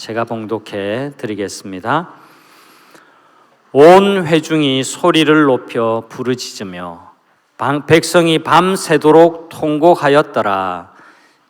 제가 봉독해 드리겠습니다. 온 회중이 소리를 높여 부르짖으며 백성이 밤새도록 통곡하였더라.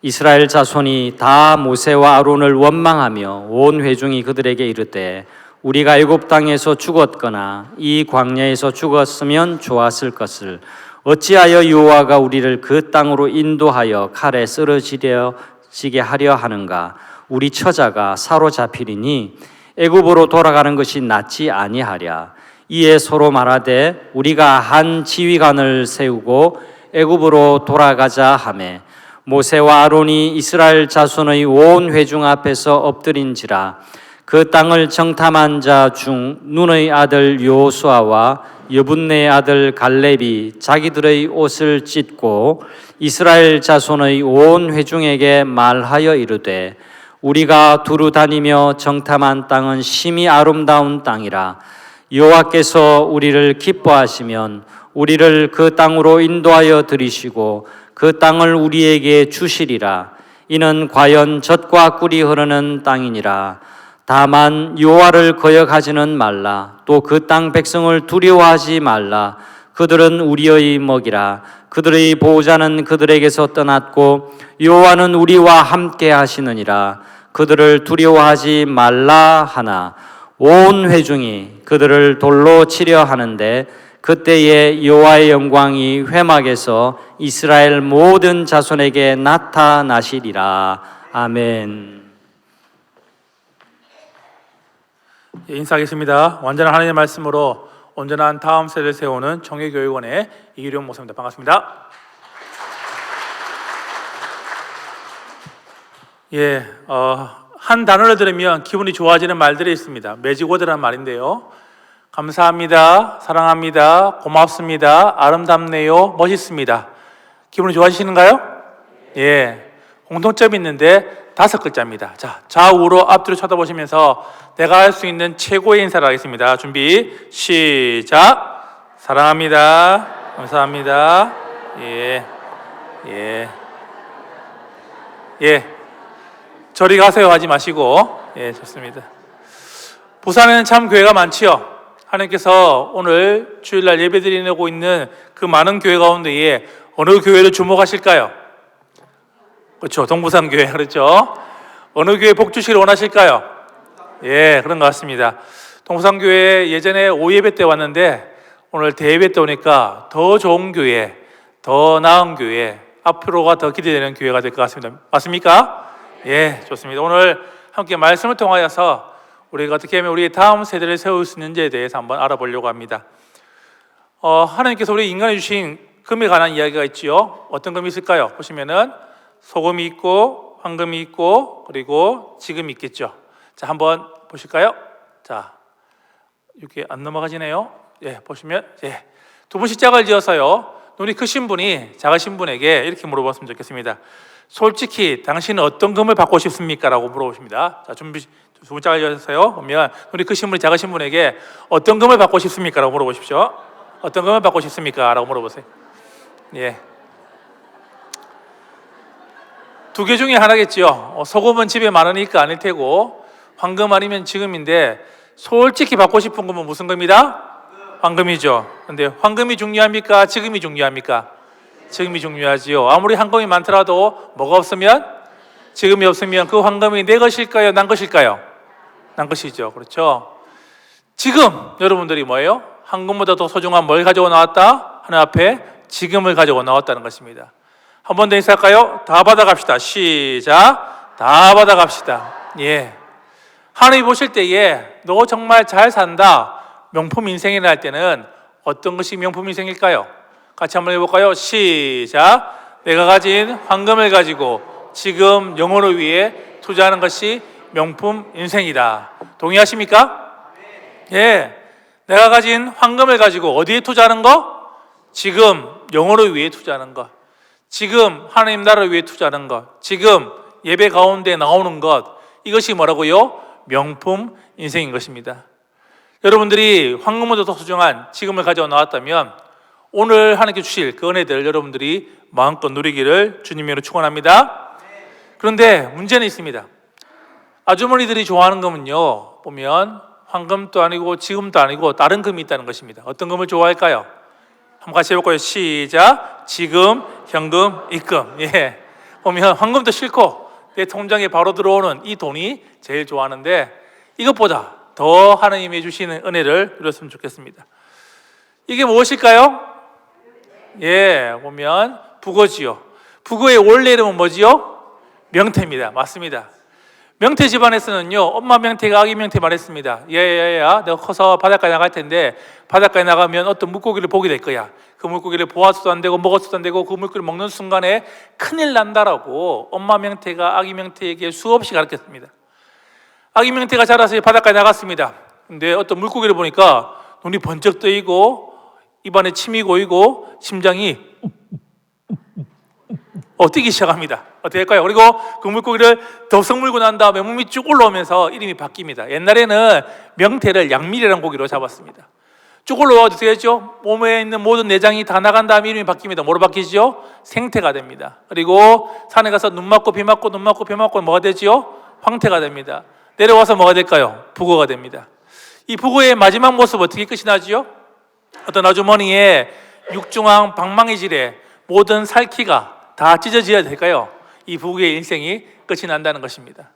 이스라엘 자손이 다 모세와 아론을 원망하며 온 회중이 그들에게 이르되 우리가 애굽 땅에서 죽었거나 이 광야에서 죽었으면 좋았을 것을 어찌하여 여호와가 우리를 그 땅으로 인도하여 칼에 쓰러지게 하려 하는가? 우리 처자가 사로잡히리니 애굽으로 돌아가는 것이 낫지 아니하랴. 이에 서로 말하되 우리가 한 지휘관을 세우고 애굽으로 돌아가자 하매 모세와 아론이 이스라엘 자손의 온 회중 앞에서 엎드린지라. 그 땅을 정탐한 자 중 눈의 아들 여호수아와 여분네의 아들 갈렙이 자기들의 옷을 찢고 이스라엘 자손의 온 회중에게 말하여 이르되 우리가 두루 다니며 정탐한 땅은 심히 아름다운 땅이라. 여호와께서 우리를 기뻐하시면 우리를 그 땅으로 인도하여 들이시고 그 땅을 우리에게 주시리라. 이는 과연 젖과 꿀이 흐르는 땅이니라. 다만 여호와를 거역하지는 말라. 또 그 땅 백성을 두려워하지 말라. 그들은 우리의 먹이라. 그들의 보호자는 그들에게서 떠났고 여호와는 우리와 함께 하시느니라. 그들을 두려워하지 말라 하나 온 회중이 그들을 돌로 치려 하는데 그때에 여호와의 영광이 회막에서 이스라엘 모든 자손에게 나타나시리라. 아멘. 예, 인사하겠습니다. 완전한 하나님의 말씀으로 온전한 다음 세대를 세우는 청해교육원의 이규룡 목사입니다. 반갑습니다. 예, 한 단어를 들으면 기분이 좋아지는 말들이 있습니다. 매직워드라는 말인데요. 감사합니다, 사랑합니다, 고맙습니다, 아름답네요, 멋있습니다. 기분이 좋아지시는가요? 예, 공통점이 있는데 5글자입니다. 자, 좌우로 앞뒤로 쳐다보시면서 내가 할 수 있는 최고의 인사를 하겠습니다. 준비, 시작. 사랑합니다, 감사합니다, 저리 가세요 하지 마시고, 좋습니다. 부산에는 참 교회가 많지요. 하나님께서 오늘 주일날 예배드리고 있는 그 많은 교회 가운데에 어느 교회를 주목하실까요? 그렇죠, 동부산 교회. 그렇죠. 어느 교회 복 주시기를 원하실까요? 예, 그런 것 같습니다. 동부산 교회 예전에 5예배 때 왔는데 오늘 대예배 때 오니까 더 좋은 교회, 더 나은 교회, 앞으로가 더 기대되는 교회가 될 것 같습니다. 맞습니까? 예, 좋습니다. 오늘 함께 말씀을 통하여서 우리가 어떻게 하면 우리의 다음 세대를 세울 수 있는지에 대해서 한번 알아보려고 합니다. 하나님께서 우리 인간에 주신 금에 관한 이야기가 있지요. 어떤 금이 있을까요? 보시면은 소금이 있고 황금이 있고 그리고 지금이 있겠죠. 자, 한번 보실까요? 자, 이렇게 안 넘어가지네요. 예, 보시면 두 분씩 짝을 지어서요. 눈이 크신 분이 작으신 분에게 이렇게 물어봤으면 좋겠습니다. 솔직히 당신은 어떤 금을 받고 싶습니까? 라고 물어보십니다. 자, 준비 두 분 짝을 지어서요. 보면 눈이 크신 분이 작으신 분에게 어떤 금을 받고 싶습니까? 라고 물어보십시오. 어떤 금을 받고 싶습니까? 라고 물어보세요. 예. 두 개 중에 하나겠죠. 소금은 집에 많으니까 아닐 테고 황금 아니면 지금인데 솔직히 받고 싶은 금은 무슨 금이다? 황금이죠. 근데 황금이 중요합니까? 지금이 중요합니까? 지금이 중요하지요. 아무리 황금이 많더라도 뭐가 없으면, 지금이 없으면 그 황금이 내 것일까요? 난 것일까요? 난 것이죠. 그렇죠. 지금 여러분들이 뭐예요? 황금보다 더 소중한 뭘 가지고 나왔다? 하나님 앞에 지금을 가지고 나왔다는 것입니다. 한 번 더 인사할까요? 다 받아갑시다. 시작. 다 받아갑시다. 예. 하나님이 보실 때에 너 정말 잘 산다, 명품 인생이라 할 때는 어떤 것이 명품 인생일까요? 같이 한번 해볼까요? 시작. 내가 가진 황금을 가지고 지금 영혼을 위해 투자하는 것이 명품 인생이다. 동의하십니까? 예. 내가 가진 황금을 가지고 어디에 투자하는 거? 지금 영혼을 위해 투자하는 것, 지금 하나님 나라를 위해 투자하는 것, 지금 예배 가운데 나오는 것, 이것이 뭐라고요? 명품 인생인 것입니다. 여러분들이 황금보다 더 소중한 지금을 가지고 나왔다면 오늘 하나님께 주실 그 은혜들 여러분들이 마음껏 누리기를 주님으로 축원합니다. 그런데 문제는 있습니다. 아주머니들이 좋아하는 금은요, 보면 황금도 아니고 지금도 아니고 다른 금이 있다는 것입니다. 어떤 금을 좋아할까요? 한번 같이 해볼까요? 시작. 지금, 현금, 입금. 예. 보면 황금도 싫고 내 통장에 바로 들어오는 이 돈이 제일 좋아하는데, 이것보다 더 하나님이 주시는 은혜를 누렸으면 좋겠습니다. 이게 무엇일까요? 예, 보면 북어지요. 북어의 원래 이름은 뭐지요? 명태입니다. 맞습니다. 명태 집안에서는요, 엄마 명태가 아기 명태 말했습니다. 얘야, 내가 커서 바닷가에 나갈 텐데 바닷가에 나가면 어떤 물고기를 보게 될 거야. 그 물고기를 보아서도 안 되고 먹어서도 안 되고 그 물고기를 먹는 순간에 큰일 난다라고 엄마 명태가 아기 명태에게 수없이 가르쳤습니다. 아기 명태가 자라서 바닷가에 나갔습니다. 근데 어떤 물고기를 보니까 눈이 번쩍 뜨이고 입안에 침이 고이고 심장이 뛰기 시작합니다. 어떻게 할까요? 그리고 그 물고기를 덥석 물고 난 다음에 몸이 쭉 올라오면서 이름이 바뀝니다. 옛날에는 명태를 양미리라는 고기로 잡았습니다. 쭉 올라와도 어떻게 했죠? 몸에 있는 모든 내장이 다 나간 다음에 이름이 바뀝니다. 뭐로 바뀌죠? 생태가 됩니다. 그리고 산에 가서 눈 맞고 비 맞고 눈 맞고 비 맞고 뭐가 되죠? 황태가 됩니다. 내려와서 뭐가 될까요? 북어가 됩니다. 이 북어의 마지막 모습 어떻게 끝이 나지요? 어떤 아주머니의 육중앙 방망이질에 모든 살키가 다 찢어져야 될까요? 이 북어의 인생이 끝이 난다는 것입니다.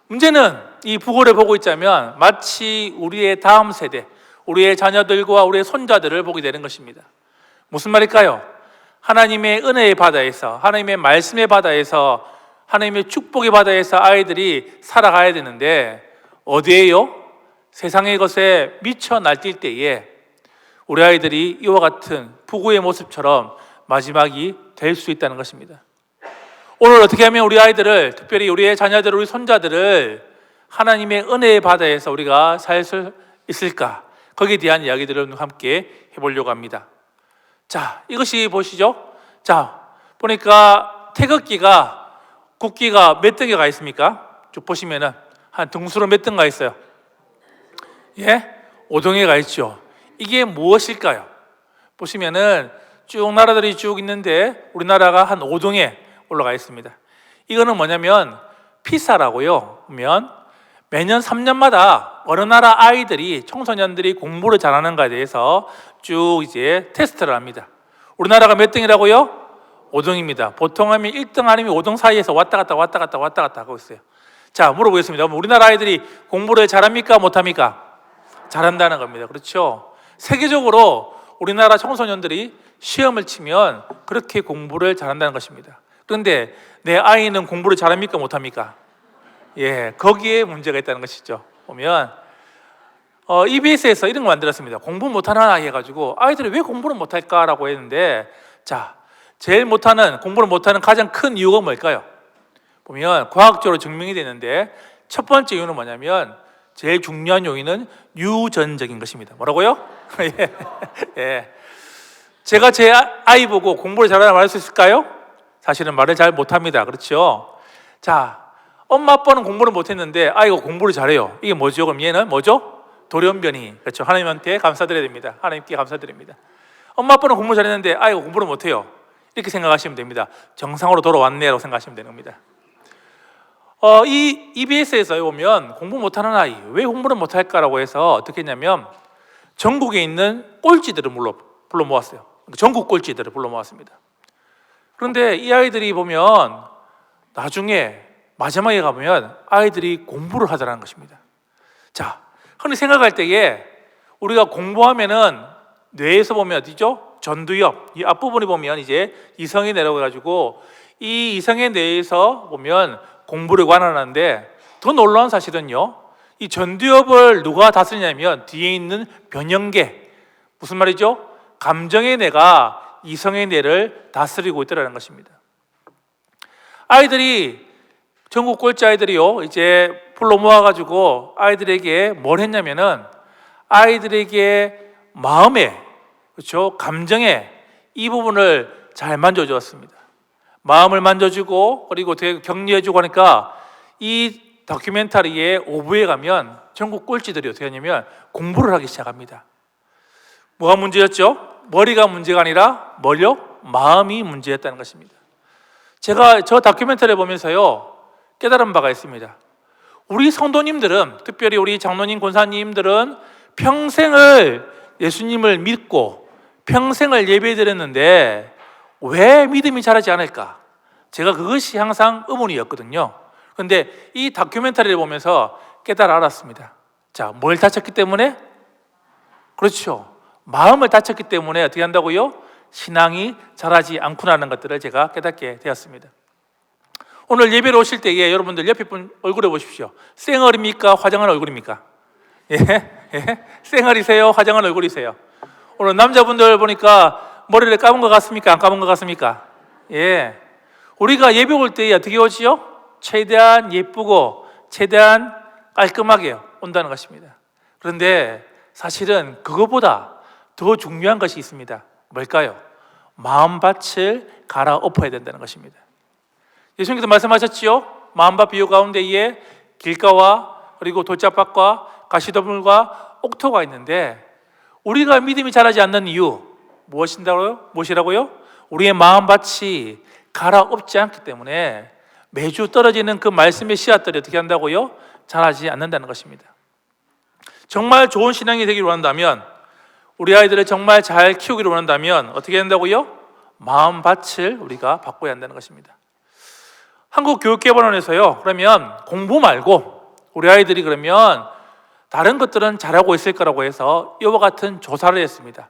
문제는 이 북어를 보고 있자면 마치 우리의 다음 세대, 우리의 자녀들과 우리의 손자들을 보게 되는 것입니다. 무슨 말일까요? 하나님의 은혜의 바다에서, 하나님의 말씀의 바다에서, 하나님의 축복의 바다에서 아이들이 살아가야 되는데 어디에요? 세상의 것에 미쳐 날뛸 때에 우리 아이들이 이와 같은 북어의 모습처럼 마지막이 될 수 있다는 것입니다. 오늘 어떻게 하면 우리 아이들을, 특별히 우리의 자녀들, 우리 손자들을 하나님의 은혜의 바다에서 우리가 살 수 있을까? 거기에 대한 이야기들을 함께 해보려고 합니다. 자, 이것이 보시죠. 자, 보니까 태극기가, 국기가 몇 등에 가 있습니까? 쭉 보시면은 한 등수로 몇 등 가 있어요? 예? 5등에 가 있죠. 이게 무엇일까요? 보시면은 쭉 나라들이 쭉 있는데 우리나라가 한 5등에 올라가 있습니다. 이거는 뭐냐면 피사라고요. 보면 매년 3년마다 어느 나라 아이들이, 청소년들이 공부를 잘하는가에 대해서 쭉 이제 테스트를 합니다. 우리나라가 몇 등이라고요? 5등입니다. 보통 하면 1등 아니면 5등 사이에서 왔다 갔다 하고 있어요. 자, 물어보겠습니다. 우리나라 아이들이 공부를 잘합니까? 못합니까? 잘한다는 겁니다. 그렇죠? 세계적으로 우리나라 청소년들이 시험을 치면 그렇게 공부를 잘한다는 것입니다. 그런데 내 아이는 공부를 잘합니까? 못합니까? 예, 거기에 문제가 있다는 것이죠. 보면 EBS에서 이런 거 만들었습니다. 공부 못하는 아이 해가지고 아이들이 왜 공부를 못할까라고 했는데, 자, 제일 공부를 못하는 가장 큰 이유가 뭘까요? 보면 과학적으로 증명이 되는데 첫 번째 이유는 뭐냐면, 제일 중요한 요인은 유전적인 것입니다. 뭐라고요? 예. 예. 제가 제 아이 보고 공부를 잘하나 말할 수 있을까요? 사실은 말을 잘 못합니다. 그렇죠? 자, 엄마 아빠는 공부를 못했는데 아이가 공부를 잘해요. 이게 뭐죠? 그럼 얘는 뭐죠? 돌연변이. 그렇죠? 하나님한테 감사드려야 됩니다. 하나님께 감사드립니다. 엄마 아빠는 공부 잘했는데 아이가 공부를 못해요. 이렇게 생각하시면 됩니다. 정상으로 돌아왔네라고 생각하시면 되는 겁니다. 이 EBS에서 보면 공부 못하는 아이, 왜 공부를 못할까라고 해서 어떻게 했냐면 전국에 있는 꼴찌들을 불러 모았어요. 전국 꼴찌들을 불러 모았습니다. 그런데 이 아이들이 보면 나중에 마지막에 가보면 아이들이 공부를 하더라는 것입니다. 자, 흔히 생각할 때에 우리가 공부하면은 뇌에서 보면 어디죠? 전두엽, 이 앞부분에 보면 이제 이성이 내려가지고 이 이성의 뇌에서 보면 공부를 관할하는데, 더 놀라운 사실은요, 이 전두엽을 누가 다스리냐면 뒤에 있는 변형계, 무슨 말이죠? 감정의 뇌가 이성의 뇌를 다스리고 있다는 것입니다. 아이들이, 전국 꼴찌 아이들이요, 이제 불러 모아가지고 아이들에게 뭘 했냐면은 아이들에게 마음에, 그렇죠, 감정에 이 부분을 잘 만져주었습니다. 마음을 만져주고 그리고 되게 격려해주고 하니까 이 다큐멘터리의 오부에 가면 전국 꼴찌들이 어떻게 하냐면 공부를 하기 시작합니다. 뭐가 문제였죠? 머리가 문제가 아니라 뭘요? 마음이 문제였다는 것입니다. 제가 저 다큐멘터리를 보면서요 깨달은 바가 있습니다. 우리 성도님들은, 특별히 우리 장로님, 권사님들은 평생을 예수님을 믿고 평생을 예배드렸는데 왜 믿음이 자라지 않을까? 제가 그것이 항상 의문이었거든요. 그런데 이 다큐멘터리를 보면서 깨달아 알았습니다. 자, 뭘 다쳤기 때문에? 그렇죠. 마음을 다쳤기 때문에 어떻게 한다고요? 신앙이 자라지 않구나라는 것들을 제가 깨닫게 되었습니다. 오늘 예배로 오실 때에 여러분들 옆에 분 얼굴에 보십시오. 쌩얼입니까? 화장한 얼굴입니까? 예? 예? 쌩얼이세요? 화장한 얼굴이세요? 오늘 남자분들 보니까 머리를 감은 것 같습니까? 안 감은 것 같습니까? 예. 우리가 예배 올 때 어떻게 오지요? 최대한 예쁘고 최대한 깔끔하게 온다는 것입니다. 그런데 사실은 그것보다 더 중요한 것이 있습니다. 뭘까요? 마음밭을 갈아엎어야 된다는 것입니다. 예수님께서 말씀하셨지요? 마음밭 비유 가운데에 길가와 그리고 돌짝밭과 가시덤불과 옥토가 있는데 우리가 믿음이 자라지 않는 이유 무엇이라고요? 우리의 마음밭이 갈아엎지 않기 때문에 매주 떨어지는 그 말씀의 씨앗들이 어떻게 한다고요? 자라지 않는다는 것입니다. 정말 좋은 신앙이 되기를 원한다면, 우리 아이들을 정말 잘 키우기를 원한다면 어떻게 한다고요? 마음밭을 우리가 바꿔야 한다는 것입니다. 한국교육개발원에서요, 그러면 공부 말고 우리 아이들이 그러면 다른 것들은 잘하고 있을 거라고 해서 이와 같은 조사를 했습니다.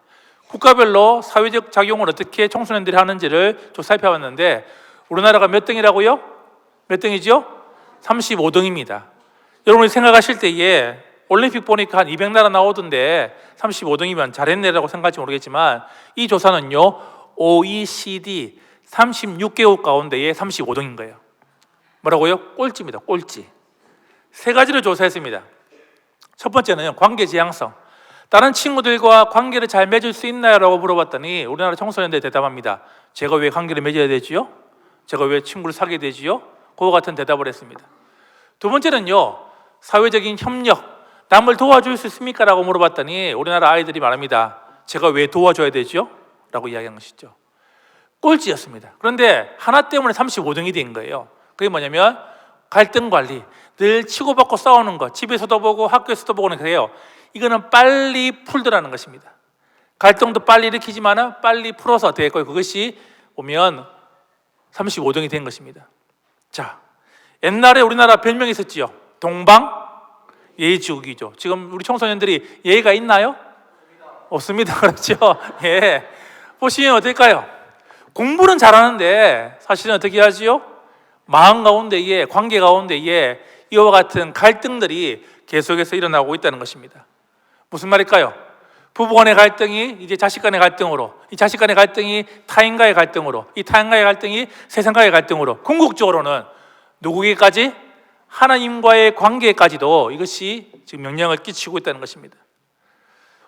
국가별로 사회적 작용을 어떻게 청소년들이 하는지를 조사해봤는데 우리나라가 몇 등이라고요? 몇 등이죠? 35등입니다. 여러분이 생각하실 때에 올림픽 보니까 한 200나라 나오던데 35등이면 잘했네라고 생각할지 모르겠지만 이 조사는요, OECD 36개국 가운데에 35등인 거예요. 뭐라고요? 꼴찌입니다. 꼴찌. 세 가지를 조사했습니다. 첫 번째는 관계 지향성. 다른 친구들과 관계를 잘 맺을 수 있나요? 라고 물어봤더니 우리나라 청소년들이 대답합니다. 제가 왜 관계를 맺어야 되지요? 제가 왜 친구를 사귀게 되지요? 그와 같은 대답을 했습니다. 두 번째는요, 사회적인 협력. 남을 도와줄 수 있습니까? 라고 물어봤더니 우리나라 아이들이 말합니다. 제가 왜 도와줘야 되죠? 라고 이야기한 것이죠. 꼴찌였습니다. 그런데 하나 때문에 35등이 된 거예요. 그게 뭐냐면 갈등 관리. 늘 치고받고 싸우는 것, 집에서도 보고 학교에서도 보고는 그래요. 이거는 빨리 풀더라는 것입니다. 갈등도 빨리 일으키지만 빨리 풀어서 되고, 그것이 보면 35등이 된 것입니다. 자, 옛날에 우리나라 별명이 있었지요. 동방 예의지국이죠. 지금 우리 청소년들이 예의가 있나요? 없습니다. 그렇죠? 예. 보시면 어떨까요? 공부는 잘하는데 사실은 어떻게 하지요? 마음 가운데에, 관계 가운데에 이와 같은 갈등들이 계속해서 일어나고 있다는 것입니다. 무슨 말일까요? 부부 간의 갈등이 이제 자식 간의 갈등으로, 이 자식 간의 갈등이 타인과의 갈등으로, 이 타인과의 갈등이 세상과의 갈등으로, 궁극적으로는 누구에게까지? 하나님과의 관계까지도 이것이 지금 영향을 끼치고 있다는 것입니다.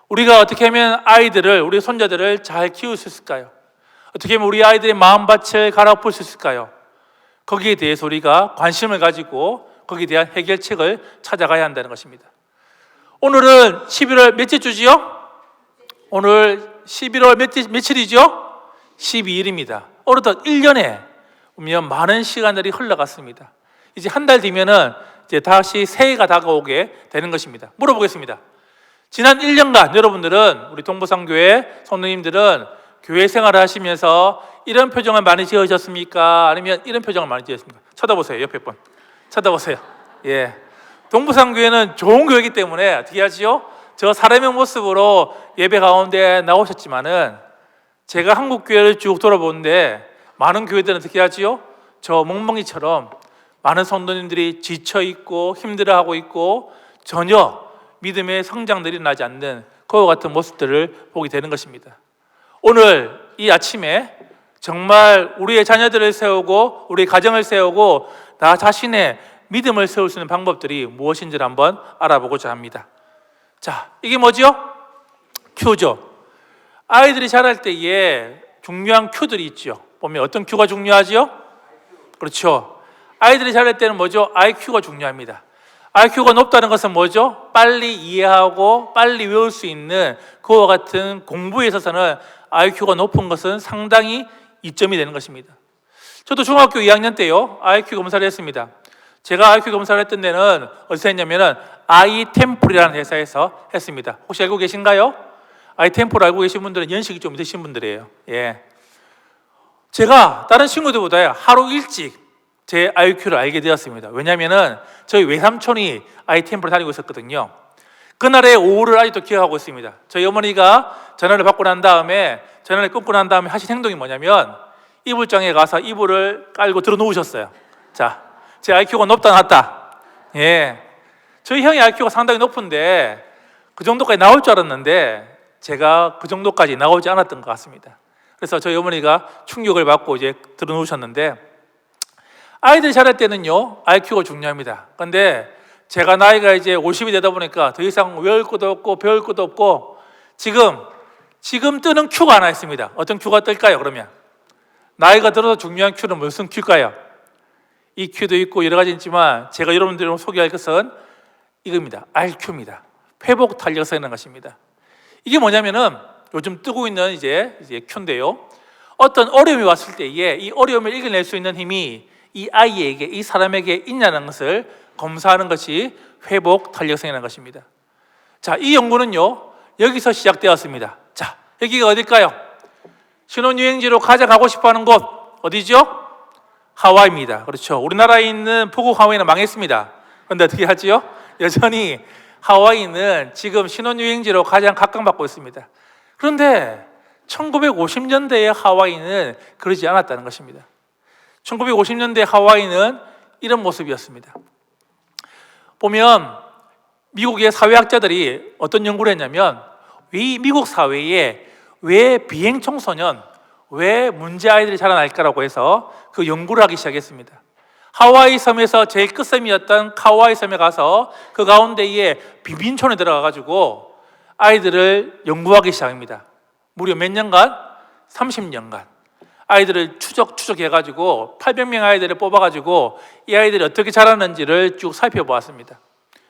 우리가 어떻게 하면 아이들을, 우리 손자들을 잘 키울 수 있을까요? 어떻게 하면 우리 아이들의 마음밭을 갈아엎을 수 있을까요? 거기에 대해서 우리가 관심을 가지고 거기에 대한 해결책을 찾아가야 한다는 것입니다. 오늘은 11월 몇째 주지요? 오늘 11월 며칠이죠? 12일입니다. 어느덧 1년에 보면 많은 시간들이 흘러갔습니다. 이제 한 달 뒤면은 이제 다시 새해가 다가오게 되는 것입니다. 물어보겠습니다. 지난 1년간 여러분들은, 우리 동부상교회 성도님들은 교회 생활을 하시면서 이런 표정을 많이 지으셨습니까? 아니면 이런 표정을 많이 지으셨습니까? 쳐다보세요. 옆에 분 쳐다보세요. 예, 동부상교회는 좋은 교회이기 때문에 어떻게 하지요? 저 사람의 모습으로 예배 가운데 나오셨지만은 제가 한국 교회를 쭉 돌아보는데 많은 교회들은 어떻게 하지요? 저 멍멍이처럼 많은 성도님들이 지쳐 있고 힘들어하고 있고 전혀 믿음의 성장들이 나지 않는 그와 같은 모습들을 보게 되는 것입니다. 오늘 이 아침에 정말 우리의 자녀들을 세우고 우리 가정을 세우고 나 자신의 믿음을 세울 수 있는 방법들이 무엇인지를 한번 알아보고자 합니다. 자, 이게 뭐죠? 큐죠. 아이들이 자랄 때에 중요한 큐들이 있죠. 보면 어떤 큐가 중요하죠? 그렇죠. 아이들이 자랄 때는 뭐죠? IQ가 중요합니다. IQ가 높다는 것은 뭐죠? 빨리 이해하고 빨리 외울 수 있는 그와 같은 공부에 있어서는 IQ가 높은 것은 상당히 이점이 되는 것입니다. 저도 중학교 2학년 때요, IQ 검사를 했습니다. 제가 IQ 검사를 했던 데는 어디서 했냐면은 아이템플이라는 회사에서 했습니다. 혹시 알고 계신가요? 아이템플 알고 계신 분들은 연식이 좀 있으신 분들이에요. 예. 제가 다른 친구들보다 하루 일찍 제 IQ를 알게 되었습니다. 왜냐면은 저희 외삼촌이 아이템플을 다니고 있었거든요. 그날의 오후를 아직도 기억하고 있습니다. 저희 어머니가 전화를 받고 난 다음에 전화를 끊고 난 다음에 하신 행동이 뭐냐면 이불장에 가서 이불을 깔고 들어 누우셨어요. 자, 제 IQ가 높다 낮다. 예, 저희 형의 IQ가 상당히 높은데 그 정도까지 나올 줄 알았는데 제가 그 정도까지 나오지 않았던 것 같습니다. 그래서 저희 어머니가 충격을 받고 이제 들어 누우셨는데, 아이들이 자랄 때는요 IQ가 중요합니다. 그런데 제가 나이가 이제 50이 되다 보니까 더 이상 외울 것도 없고 배울 것도 없고 지금 뜨는 큐가 하나 있습니다. 어떤 큐가 뜰까요? 그러면 나이가 들어서 중요한 큐는 무슨 큐일까요? 이 큐도 있고 여러 가지 있지만 제가 여러분들을 소개할 것은 이겁니다. RQ입니다. 회복 탄력성이라는 것입니다. 이게 뭐냐면은 요즘 뜨고 있는 이제 큐인데요. 어떤 어려움이 왔을 때에 이 어려움을 이겨낼 수 있는 힘이 이 아이에게, 이 사람에게 있냐는 것을 검사하는 것이 회복 탄력성이라는 것입니다. 자, 이 연구는요 여기서 시작되었습니다. 자, 여기가 어딜까요? 신혼여행지로 가장 가고 싶어하는 곳 어디죠? 하와이입니다. 그렇죠. 우리나라에 있는 북극 하와이는 망했습니다. 그런데 어떻게 하지요? 여전히 하와이는 지금 신혼여행지로 가장 각광받고 있습니다. 그런데 1950년대의 하와이는 그러지 않았다는 것입니다. 1950년대 하와이는 이런 모습이었습니다. 보면 미국의 사회학자들이 어떤 연구를 했냐면 이 미국 사회에 왜 비행 청소년, 왜 문제 아이들이 자라날까라고 해서 그 연구를 하기 시작했습니다. 하와이 섬에서 제일 끝섬이었던 카와이 섬에 가서 그 가운데에 비빈촌에 들어가가지고 아이들을 연구하기 시작합니다. 무려 몇 년간? 30년간 아이들을 추적해가지고 800명 아이들을 뽑아가지고 이 아이들이 어떻게 자라는지를 쭉 살펴보았습니다.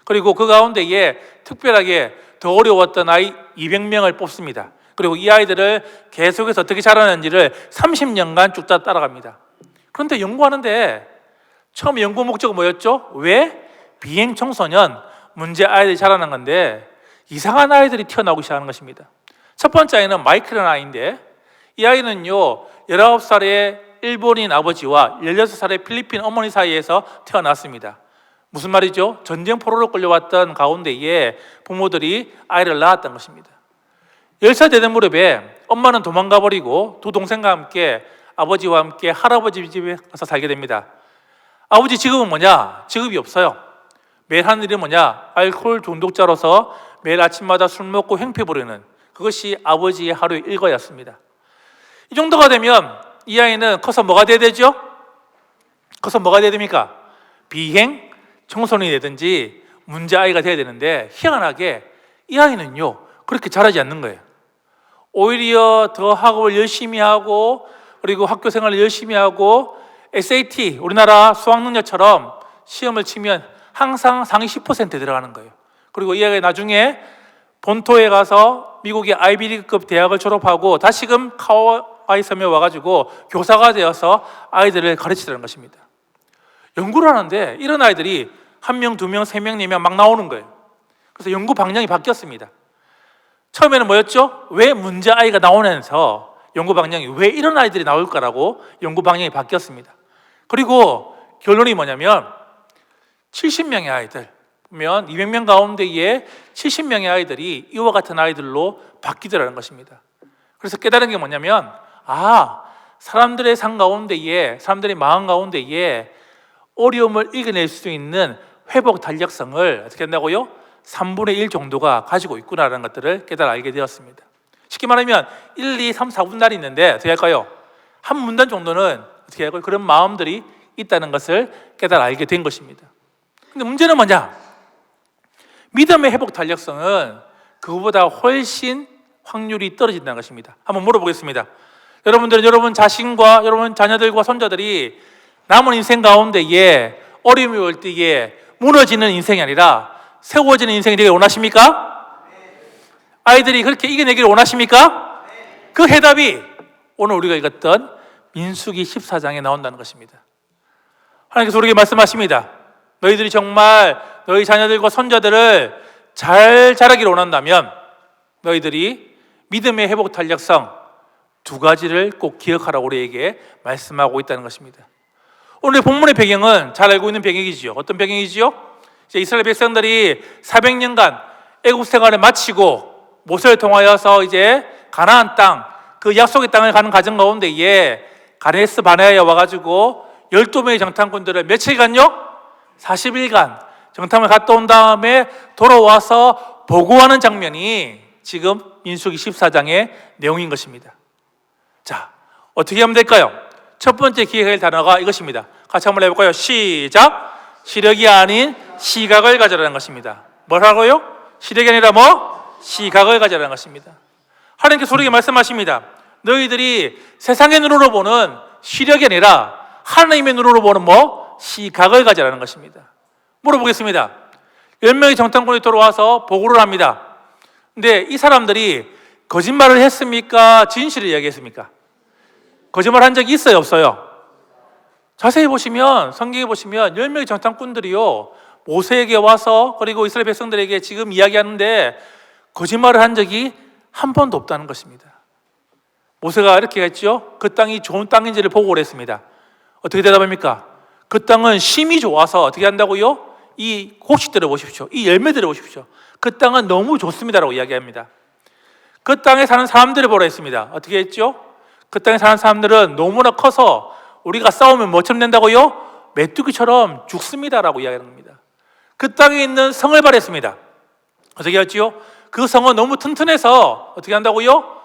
그리고 그 가운데에 특별하게 더 어려웠던 아이 200명을 뽑습니다. 그리고 이 아이들을 계속해서 어떻게 자라는지를 30년간 쭉 따라갑니다. 그런데 연구하는데 처음 연구 목적은 뭐였죠? 왜? 비행 청소년, 문제 아이들이 자라는 건데 이상한 아이들이 튀어나오기 시작하는 것입니다. 첫 번째 아이는 마이클이라는 아이인데 이 아이는요 19살의 일본인 아버지와 16살의 필리핀 어머니 사이에서 태어났습니다. 무슨 말이죠? 전쟁 포로로 끌려왔던 가운데에 부모들이 아이를 낳았던 것입니다. 10살 되는 무렵에 엄마는 도망가 버리고 두 동생과 함께 아버지와 함께 할아버지 집에 가서 살게 됩니다. 아버지 직업은 뭐냐? 직업이 없어요. 매일 하는 일이 뭐냐? 알코올 중독자로서 매일 아침마다 술 먹고 행패 부리는, 그것이 아버지의 하루의 일과였습니다. 이 정도가 되면 이 아이는 커서 뭐가 돼야 되죠? 커서 뭐가 돼야 됩니까? 비행 청소년이 되든지 문제 아이가 돼야 되는데 희한하게 이 아이는요 그렇게 자라지 않는 거예요. 오히려 더 학업을 열심히 하고 그리고 학교 생활을 열심히 하고 SAT 우리나라 수학능력처럼 시험을 치면 항상 상위 10%에 들어가는 거예요. 그리고 이 아이가 나중에 본토에 가서 미국의 아이비리그급 대학을 졸업하고 다시금 카와이 섬에 와가지고 교사가 되어서 아이들을 가르치더라는 것입니다. 연구를 하는데 이런 아이들이 1명, 2명, 3명, 4명 막 나오는 거예요. 그래서 연구 방향이 바뀌었습니다. 처음에는 뭐였죠? 왜 문제 아이가 나오면서 연구 방향이 왜 이런 아이들이 나올까라고 연구 방향이 바뀌었습니다. 그리고 결론이 뭐냐면 70명의 아이들 보면 200명 가운데에 70명의 아이들이 이와 같은 아이들로 바뀌더라는 것입니다. 그래서 깨달은 게 뭐냐면 사람들의 삶 가운데에, 사람들의 마음 가운데에 어려움을 이겨낼 수 있는 회복 탄력성을 어떻게 한다고요? 3분의 1 정도가 가지고 있구나라는 것들을 깨달아 알게 되었습니다. 쉽게 말하면 1, 2, 3, 4분단이 있는데 어떻게 할까요? 한 문단 정도는 어떻게 할까요? 그런 마음들이 있다는 것을 깨달아 알게 된 것입니다. 근데 문제는 뭐냐? 믿음의 회복 탄력성은 그거보다 훨씬 확률이 떨어진다는 것입니다. 한번 물어보겠습니다. 여러분들은 여러분 자신과 여러분 자녀들과 손자들이 남은 인생 가운데에 어려움이 올 때에 무너지는 인생이 아니라 세워지는 인생이 되길 원하십니까? 아이들이 그렇게 이겨내기를 원하십니까? 그 해답이 오늘 우리가 읽었던 민수기 14장에 나온다는 것입니다. 하나님께서 우리에게 말씀하십니다. 너희들이 정말 너희 자녀들과 손자들을 잘 자라기를 원한다면 너희들이 믿음의 회복 탄력성 두 가지를 꼭 기억하라고 우리에게 말씀하고 있다는 것입니다. 오늘 본문의 배경은 잘 알고 있는 배경이지요. 어떤 배경이지요? 이제 이스라엘 백성들이 400년간 애국 생활을 마치고 모세를 통하여서 이제 가나안 땅, 그 약속의 땅을 가는 과정 가운데에 가데스 바네아에 와가지고 12명의 정탐꾼들을 며칠간요? 40일간 정탐을 갔다 온 다음에 돌아와서 보고하는 장면이 지금 민수기 14장의 내용인 것입니다. 자, 어떻게 하면 될까요? 첫 번째 기억할 단어가 이것입니다. 같이 한번 해볼까요? 시작! 시력이 아닌 시각을 가져라는 것입니다. 뭐라고요? 시력이 아니라 뭐? 시각을 가져라는 것입니다. 하나님께서 우리에게 말씀하십니다. 너희들이 세상의 눈으로 보는 시력이 아니라 하나님의 눈으로 보는 뭐? 시각을 가져라는 것입니다. 물어보겠습니다. 10명의 정탐꾼이 돌아와서 보고를 합니다. 근데 이 사람들이 거짓말을 했습니까? 진실을 이야기했습니까? 거짓말 한 적이 있어요? 없어요? 자세히 보시면, 성경에 보시면 10명의 정탐꾼들이요, 모세에게 와서 그리고 이스라엘 백성들에게 지금 이야기하는데 거짓말을 한 적이 한 번도 없다는 것입니다. 모세가 이렇게 했죠. 그 땅이 좋은 땅인지를 보고를 했습니다. 어떻게 대답합니까? 그 땅은 심이 좋아서 어떻게 한다고요? 이 곡식들을 보십시오. 이 열매들을 보십시오. 그 땅은 너무 좋습니다라고 이야기합니다. 그 땅에 사는 사람들을 보라 했습니다. 어떻게 했죠? 그 땅에 사는 사람들은 너무나 커서 우리가 싸우면 뭐처럼 된다고요? 메뚜기처럼 죽습니다라고 이야기하는 겁니다. 그 땅에 있는 성을 바랬습니다. 어떻게 했지요? 그 성은 너무 튼튼해서 어떻게 한다고요?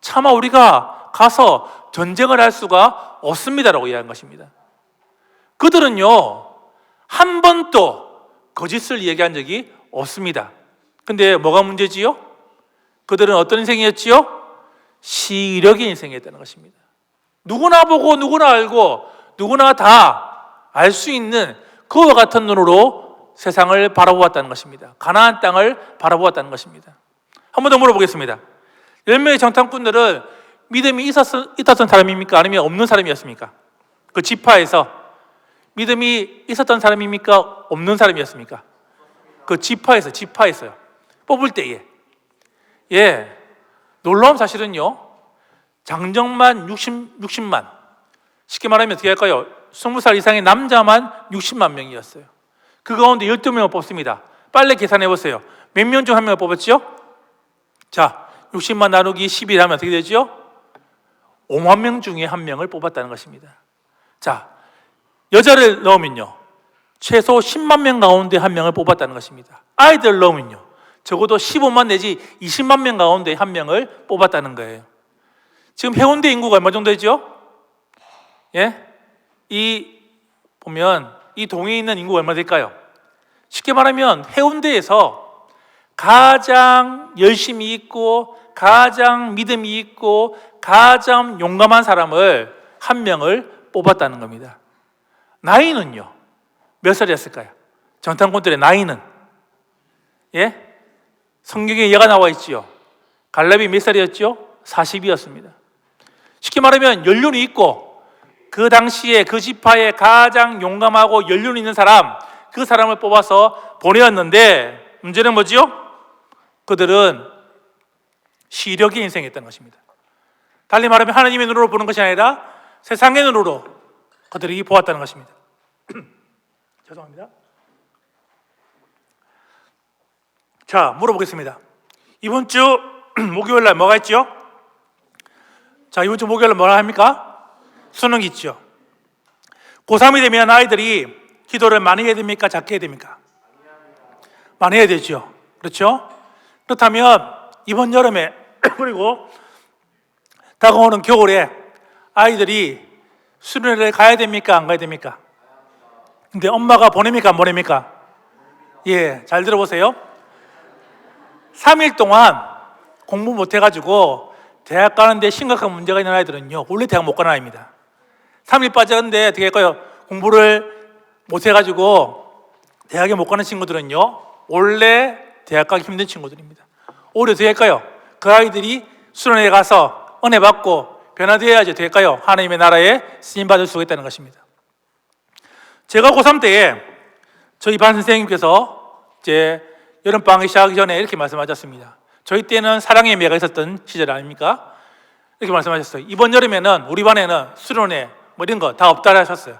차마 우리가 가서 전쟁을 할 수가 없습니다라고 이야기한 것입니다. 그들은요, 한 번도 거짓을 얘기한 적이 없습니다. 근데 뭐가 문제지요? 그들은 어떤 인생이었지요? 시력의 인생이었다는 것입니다. 누구나 보고 누구나 알고 누구나 다 알 수 있는 그와 같은 눈으로 세상을 바라보았다는 것입니다. 가나안 땅을 바라보았다는 것입니다. 한 번 더 물어보겠습니다. 10명의 정탐꾼들은 믿음이 있었던 사람입니까? 아니면 없는 사람이었습니까? 그 지파에서 믿음이 있었던 사람입니까? 없는 사람이었습니까? 그 지파에서요. 뽑을 때에. 예. 놀라운 사실은요, 장정만 60만. 쉽게 말하면 어떻게 할까요? 20살 이상의 남자만 60만 명이었어요. 그 가운데 12명을 뽑습니다. 빨리 계산해 보세요. 몇 명 중 한 명을 뽑았죠? 자, 60만 나누기 11 하면 어떻게 되죠? 5만 명 중에 한 명을 뽑았다는 것입니다. 자, 여자를 넣으면요, 최소 10만 명 가운데 한 명을 뽑았다는 것입니다. 아이들 넣으면요, 적어도 15만 내지 20만 명 가운데 한 명을 뽑았다는 거예요. 지금 해운대 인구가 얼마 정도 되죠? 예? 보면 이 동에 있는 인구가 얼마 될까요? 쉽게 말하면 해운대에서 가장 열심히 있고 가장 믿음이 있고 가장 용감한 사람을 한 명을 뽑았다는 겁니다. 나이는요, 몇 살이었을까요? 정탐꾼들의 나이는? 예? 성경에 예가 나와 있지요. 갈렙이 몇 살이었죠? 40이었습니다. 쉽게 말하면 연륜이 있고 그 당시에 그 지파에 가장 용감하고 연륜 있는 사람, 그 사람을 뽑아서 보내었는데 문제는 뭐지요? 그들은 시력의 인생이었다는 것입니다. 달리 말하면 하나님의 눈으로 보는 것이 아니라 세상의 눈으로 그들이 보았다는 것입니다. 죄송합니다. 자, 물어보겠습니다. 이번 주 목요일 날 뭐가 있죠? 자, 이번 주 목요일 날 뭐라 합니까? 수능이 있죠. 고3이 되면 아이들이 기도를 많이 해야 됩니까? 작게 해야 됩니까? 많이 해야 되죠. 그렇죠? 그렇다면 이번 여름에 그리고 다가오는 겨울에 아이들이 수련회를 가야 됩니까? 안 가야 됩니까? 근데 엄마가 보냅니까? 안 보냅니까? 예, 잘 들어보세요. 3일 동안 공부 못 해가지고 대학 가는데 심각한 문제가 있는 아이들은요, 원래 대학 못 가는 아이입니다. 3일 빠졌는데 어떻게 할까요? 공부를 못 해가지고 대학에 못 가는 친구들은요, 원래 대학 가기 힘든 친구들입니다. 오히려 어떻게 할까요? 그 아이들이 수련회에 가서 은혜 받고 변화되어야지 어떻게 할까요? 하나님의 나라에 쓰임받을 수가 있다는 것입니다. 제가 고3 때에 저희 반 선생님께서 이제 여름방학이 시작하기 전에 이렇게 말씀하셨습니다. 저희 때는 사랑의 매가 있었던 시절 아닙니까? 이렇게 말씀하셨어요. 이번 여름에는 우리 반에는 수련회 뭐 이런 거 다 없다 하셨어요.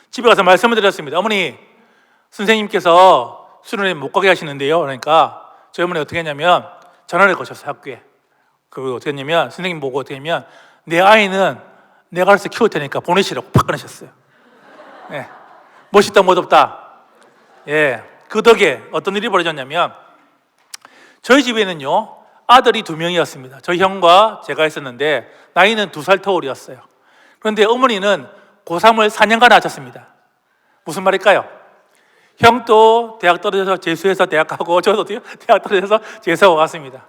집에 가서 말씀을 드렸습니다. 어머니, 선생님께서 수련회 못 가게 하시는데요. 그러니까 저희 어머니 어떻게 했냐면 전화를 거셨어요, 학교에. 그리고 어떻게 했냐면 선생님 보고 어떻게 했냐면 내 아이는 내가 알아서 키울 테니까 보내시라고 팍 끊으셨어요. 예. 멋있다 못없다. 예. 그 덕에 어떤 일이 벌어졌냐면 저희 집에는요 아들이 2명이었습니다. 저희 형과 제가 있었는데 나이는 2살 터울이었어요. 그런데 어머니는 고3을 4년간 하셨습니다. 무슨 말일까요? 형도 대학 떨어져서 재수해서 대학 가고 저도 대학 떨어져서 재수하고 갔습니다.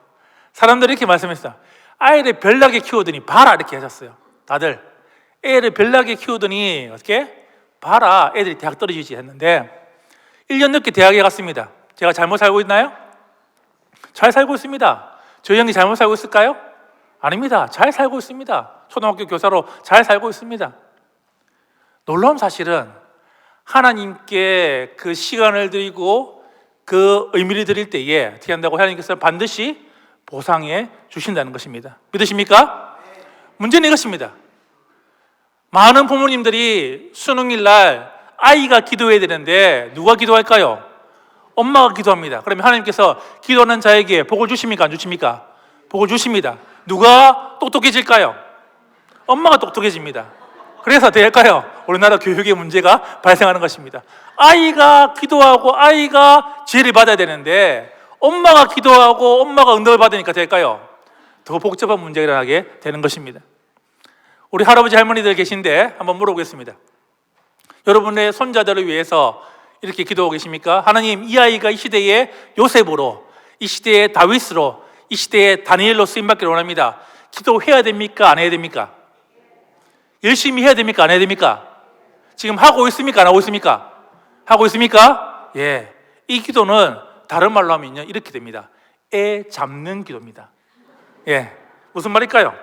사람들이 이렇게 말씀했어요. 아이를 별나게 키우더니 봐라 이렇게 하셨어요. 다들 애를 별나게 키우더니 어떻게? 봐라 애들이 대학 떨어지지 했는데 1년 늦게 대학에 갔습니다. 제가 잘못 살고 있나요? 잘 살고 있습니다. 저희 형이 잘못 살고 있을까요? 아닙니다. 잘 살고 있습니다. 초등학교 교사로 잘 살고 있습니다. 놀라운 사실은 하나님께 그 시간을 드리고 그 의미를 드릴 때에 어떻게 한다고 하나님께서 반드시 보상해 주신다는 것입니다. 믿으십니까? 문제는 이것입니다. 많은 부모님들이 수능일 날 아이가 기도해야 되는데 누가 기도할까요? 엄마가 기도합니다. 그러면 하나님께서 기도하는 자에게 복을 주십니까? 안 주십니까? 복을 주십니다. 누가 똑똑해질까요? 엄마가 똑똑해집니다. 그래서 될까요? 우리나라 교육의 문제가 발생하는 것입니다. 아이가 기도하고 아이가 지혜를 받아야 되는데 엄마가 기도하고 엄마가 응답을 받으니까 될까요? 더 복잡한 문제가 일어나게 되는 것입니다. 우리 할아버지 할머니들 계신데 한번 물어보겠습니다. 여러분의 손자들을 위해서 이렇게 기도하고 계십니까? 하나님, 이 아이가 이 시대의 요셉으로, 이 시대의 다윗으로, 이 시대의 다니엘로 쓰임받기를 원합니다. 기도해야 됩니까? 안 해야 됩니까? 열심히 해야 됩니까? 안 해야 됩니까? 지금 하고 있습니까? 안 하고 있습니까? 하고 있습니까? 예. 이 기도는 다른 말로 하면요 이렇게 됩니다. 애 잡는 기도입니다. 예. 무슨 말일까요?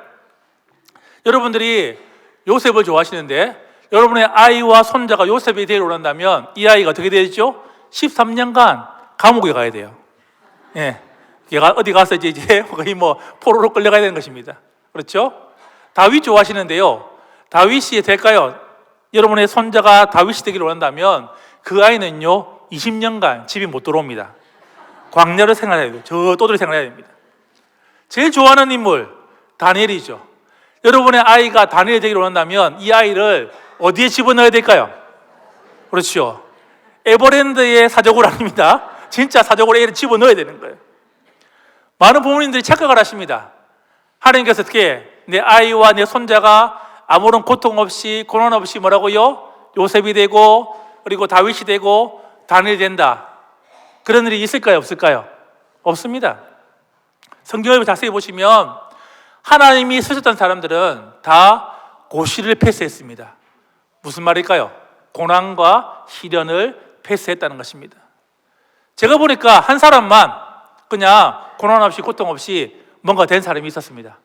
여러분들이 요셉을 좋아하시는데 여러분의 아이와 손자가 요셉이 데려오란다면 이 아이가 어떻게 되죠? 13년간 감옥에 가야 돼요. 예. 얘가 어디 가서 이제 거의 뭐 포로로 끌려가야 되는 것입니다. 그렇죠? 다윗 좋아하시는데요. 다윗이 될까요? 여러분의 손자가 다윗이 되기를 원한다면 그 아이는요 20년간 집에 못 들어옵니다. 광야를 생활해야 돼요. 저 또들이 생활해야 됩니다. 제일 좋아하는 인물 다니엘이죠. 여러분의 아이가 다니엘이 되기를 원한다면 이 아이를 어디에 집어넣어야 될까요? 그렇죠. 에버랜드의 사족을 아닙니다. 진짜 사족을 애를 집어넣어야 되는 거예요. 많은 부모님들이 착각을 하십니다. 하나님께서 어떻게 내 아이와 내 손자가 아무런 고통 없이 고난 없이 뭐라고요? 요셉이 되고 그리고 다윗이 되고 다니엘이 된다. 그런 일이 있을까요? 없을까요? 없습니다. 성경을 자세히 보시면 하나님이 쓰셨던 사람들은 다 고시를 패스했습니다. 무슨 말일까요? 고난과 시련을 패스했다는 것입니다. 제가 보니까 한 사람만 그냥 고난 없이 고통 없이 뭔가 된 사람이 있었습니다.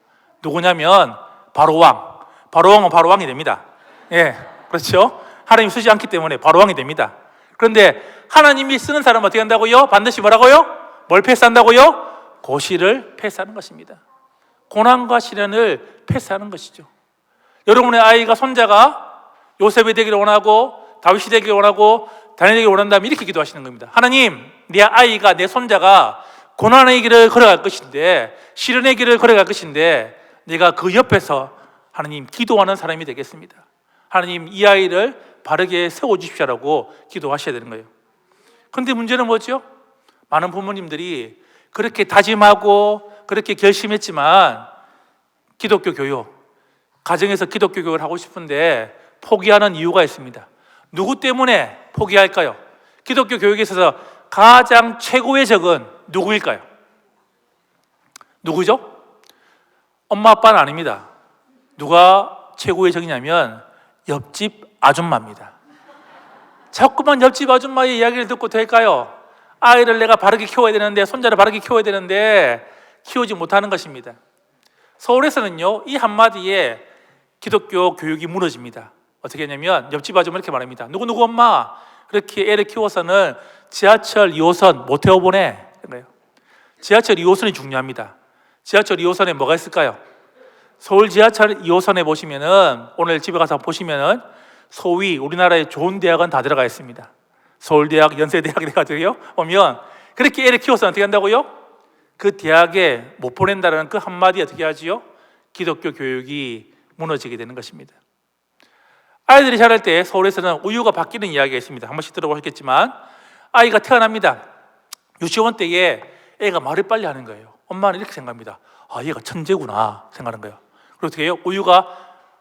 누구냐면 바로왕. 바로왕은 바로왕이 됩니다. 예, 그렇죠? 하나님 쓰지 않기 때문에 바로왕이 됩니다. 그런데 하나님이 쓰는 사람은 어떻게 한다고요? 반드시 뭐라고요? 뭘 패스한다고요? 고시를 패스하는 것입니다. 고난과 시련을 패스하는 것이죠. 여러분의 아이가 손자가 요셉이 되기를 원하고 다윗이 되기를 원하고 다니엘이 되기를 원한다면 이렇게 기도하시는 겁니다. 하나님, 내 아이가 내 손자가 고난의 길을 걸어갈 것인데 시련의 길을 걸어갈 것인데 내가 그 옆에서 하나님 기도하는 사람이 되겠습니다. 하나님 이 아이를 바르게 세워주십시오라고 기도하셔야 되는 거예요. 그런데 문제는 뭐죠? 많은 부모님들이 그렇게 다짐하고 그렇게 결심했지만 기독교 교육, 가정에서 기독교 교육을 하고 싶은데 포기하는 이유가 있습니다. 누구 때문에 포기할까요? 기독교 교육에 있어서 가장 최고의 적은 누구일까요? 누구죠? 엄마 아빠는 아닙니다. 누가 최고의 적이냐면 옆집 아줌마입니다. 자꾸만 옆집 아줌마의 이야기를 듣고 될까요? 아이를 내가 바르게 키워야 되는데 손자를 바르게 키워야 되는데 키우지 못하는 것입니다. 서울에서는요 이 한마디에 기독교 교육이 무너집니다. 어떻게 했냐면 옆집 아줌마 이렇게 말합니다. 누구누구 엄마, 그렇게 애를 키워서는 지하철 2호선 못 태워보내. 지하철 2호선이 중요합니다. 지하철 2호선에 뭐가 있을까요? 서울 지하철 2호선에 보시면은, 오늘 집에 가서 보시면은 소위 우리나라의 좋은 대학은 다 들어가 있습니다. 서울대학, 연세대학 이래가지고요 보면, 그렇게 애를 키워서 어떻게 한다고요? 그 대학에 못 보낸다는 그 한마디 어떻게 하지요? 기독교 교육이 무너지게 되는 것입니다. 아이들이 자랄 때 서울에서는 우유가 바뀌는 이야기가 있습니다. 한 번씩 들어보셨겠지만, 아이가 태어납니다. 유치원 때에 애가 말을 빨리 하는 거예요. 엄마는 이렇게 생각합니다. 아, 얘가 천재구나 생각하는 거예요. 그리고 어떻게 해요? 우유가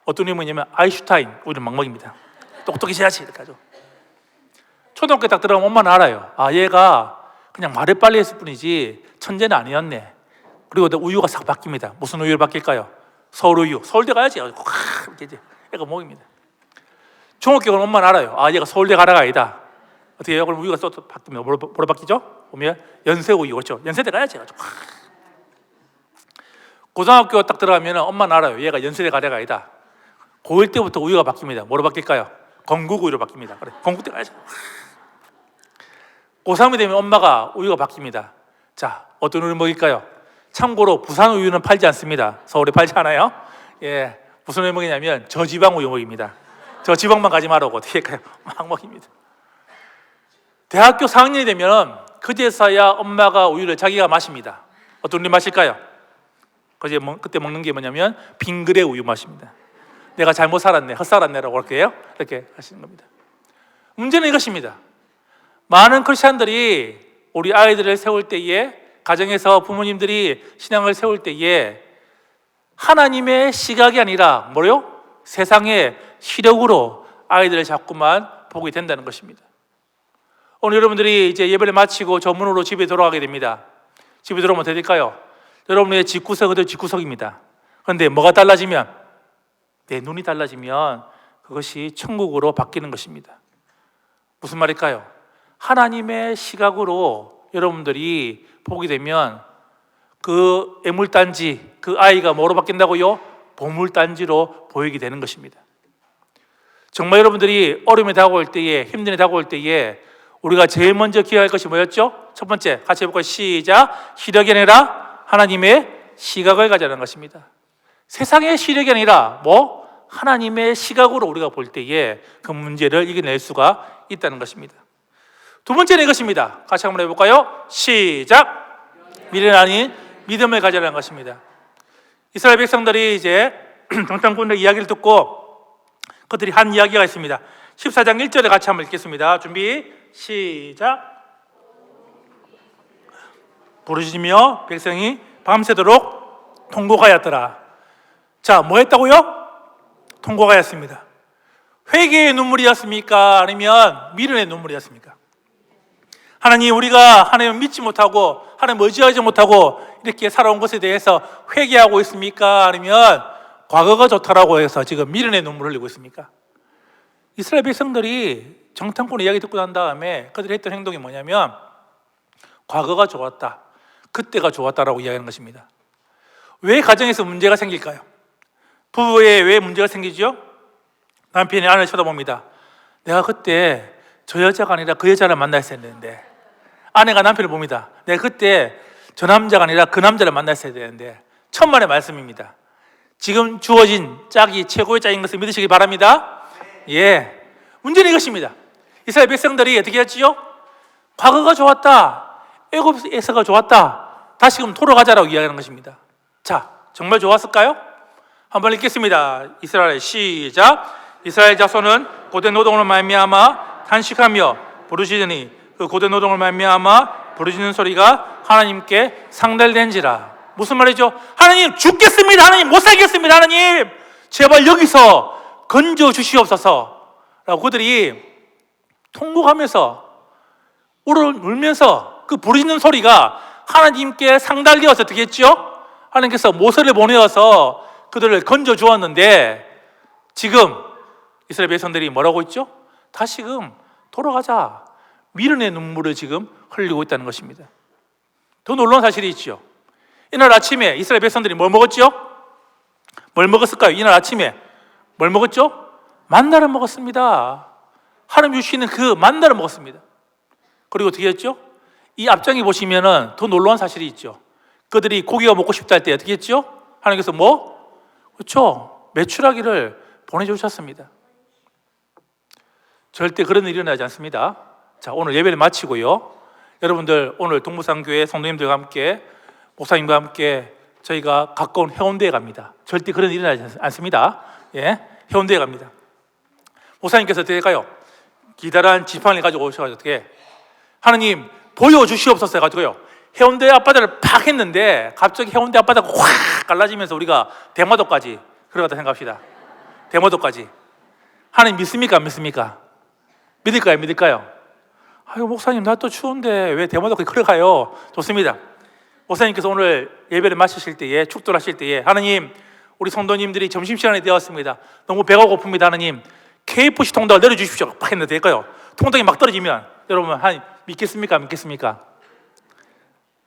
어떤 의미냐면 아인슈타인 우유를 막 먹입니다. 똑똑해져야지 이렇게 하죠. 초등학교 딱 들어가면 엄마는 알아요. 아, 얘가 그냥 말을 빨리 했을 뿐이지 천재는 아니었네. 그리고 우유가 싹 바뀝니다. 무슨 우유를 바뀔까요? 서울 우유. 서울대 가야지. 이렇게 이제 애가 먹입니다. 중학교 가면 엄마는 알아요. 아, 얘가 서울대 가라가 아니다. 어떻게 해요? 그럼 우유가 또 바뀝니다. 뭐로 바뀌죠? 보면 연세 우유, 그렇죠? 연세대 가야지. 고등학교 딱 들어가면 엄마는 알아요. 얘가 연세대 가라가 아니다. 고1 때부터 우유가 바뀝니다. 뭐로 바뀔까요? 건국 우유로 바뀝니다. 그래, 건국대 가야지. 고3이 되면 엄마가 우유가 바뀝니다. 자, 어떤 우유를 먹일까요? 참고로 부산 우유는 팔지 않습니다. 서울에 팔지 않아요. 예, 무슨 우유 먹이냐면 저지방 우유 먹입니다. 저 지방만 가지 말라고 어떻게 할까요? 막 먹입니다. 대학교 4학년이 되면 그제서야 엄마가 우유를 자기가 마십니다. 어떤 우유 마실까요? 그때 먹는 게 뭐냐면 빙그레 우유 마십니다. 내가 잘못 살았네, 헛살았네라고 그렇게 해요. 이렇게 하시는 겁니다. 문제는 이것입니다. 많은 크리스찬들이 우리 아이들을 세울 때에, 가정에서 부모님들이 신앙을 세울 때에 하나님의 시각이 아니라 뭐요? 세상의 시력으로 아이들을 자꾸만 보게 된다는 것입니다. 오늘 여러분들이 이제 예배를 마치고 저 문으로 집에 돌아가게 됩니다. 집에 들어오면 어떻게 될까요? 여러분의 집구석은 그대로 집구석입니다. 그런데 뭐가 달라지면, 내 눈이 달라지면 그것이 천국으로 바뀌는 것입니다. 무슨 말일까요? 하나님의 시각으로 여러분들이 보게 되면 그 애물단지, 그 아이가 뭐로 바뀐다고요? 보물단지로 보이게 되는 것입니다. 정말 여러분들이 어려움이 다가올 때에, 힘듦이 다가올 때에 우리가 제일 먼저 기억할 것이 뭐였죠? 첫 번째, 같이 해볼까요? 시작! 시력이 아니라 하나님의 시각을 가지라는 것입니다. 세상의 시력이 아니라 하나님의 시각으로 우리가 볼 때에 그 문제를 이겨낼 수가 있다는 것입니다. 두 번째는 이것입니다. 같이 한번 해볼까요? 시작! 미래는 아닌 믿음을 가지라는 것입니다. 이스라엘 백성들이 이제 정탐꾼의 이야기를 듣고 그들이 한 이야기가 있습니다. 14장 1절에 같이 한번 읽겠습니다. 준비, 시작! 부르짖으며 백성이 밤새도록 통곡하였더라. 자, 뭐 했다고요? 통곡하였습니다. 회개의 눈물이었습니까? 아니면 미련의 눈물이었습니까? 하나님, 우리가 하나님을 믿지 못하고 하나님을 의지하지 못하고 이렇게 살아온 것에 대해서 회개하고 있습니까? 아니면 과거가 좋다라고 해서 지금 미련의 눈물을 흘리고 있습니까? 이스라엘 백성들이 정탐꾼의 이야기 듣고 난 다음에 그들이 했던 행동이 뭐냐면 과거가 좋았다, 그때가 좋았다라고 이야기하는 것입니다. 왜 가정에서 문제가 생길까요? 부부에 왜 문제가 생기죠? 남편이 아내를 쳐다봅니다. 내가 그때 저 여자가 아니라 그 여자를 만났어야 되는데, 아내가 남편을 봅니다. 내가 그때 저 남자가 아니라 그 남자를 만났어야 되는데. 천만의 말씀입니다. 지금 주어진 짝이 최고의 짝인 것을 믿으시기 바랍니다. 예, 문제는 이것입니다. 이스라엘 백성들이 어떻게 했지요? 과거가 좋았다, 애굽에서가 좋았다, 다시금 돌아가자라고 이야기하는 것입니다. 자, 정말 좋았을까요? 한번 읽겠습니다. 이스라엘 시작! 이스라엘 자손은 고된 노동으로 말미암아 탄식하며 부르짖으니 그 고된 노동을 말미암아 부르짖는 소리가 하나님께 상달된지라. 무슨 말이죠? 하나님, 죽겠습니다. 하나님, 못 살겠습니다. 하나님, 제발 여기서 건져 주시옵소서 라고 그들이 통곡하면서 울면서 그 부르짖는 소리가 하나님께 상달되어서 어떻게 했죠? 하나님께서 모세를 보내어서 그들을 건져 주었는데, 지금 이스라엘 백성들이 뭐라고 있죠? 다시금 돌아가자, 미련의 눈물을 지금 흘리고 있다는 것입니다. 더 놀라운 사실이 있죠. 이날 아침에 이스라엘 백성들이 뭘 먹었죠? 뭘 먹었을까요? 이날 아침에 뭘 먹었죠? 만나를 먹었습니다. 하나님 주시는 그 만나를 먹었습니다. 그리고 어떻게 했죠? 이 앞장에 보시면은 더 놀라운 사실이 있죠. 그들이 고기가 먹고 싶다 할 때 어떻게 했죠? 하나님께서 그렇죠, 메추라기를 보내주셨습니다. 절대 그런 일이 일어나지 않습니다. 자, 오늘 예배를 마치고요, 여러분들 오늘 동부산교회 성도님들과 함께 목사님과 함께 저희가 가까운 해운대에 갑니다. 절대 그런 일이 일어나지 않습니다. 예, 해운대에 갑니다. 목사님께서 어떻게 할까요? 기다란 지팡이를 가지고 오셔가지고 어떻게, 하나님 보여주시옵소서 해가지고요, 해운대 앞바다를 팍 했는데 갑자기 해운대 앞바다가 확 갈라지면서 우리가 대마도까지 걸어갔다 생각합시다. 대마도까지. 하나님 믿습니까? 안 믿습니까? 믿을까요? 믿을까요? 아유, 목사님 나 또 추운데 왜 대마도까지 걸어가요? 좋습니다. 목사님께서 오늘 예배를 마치실 때에, 축도를 하실 때에, 하나님 우리 성도님들이 점심시간이 되었습니다. 너무 배가 고픕니다. 하나님 KFC 통닭을 내려주십시오. 팍 했는데 될까요? 통닭이 막 떨어지면 여러분 하나님 믿겠습니까? 안 믿겠습니까?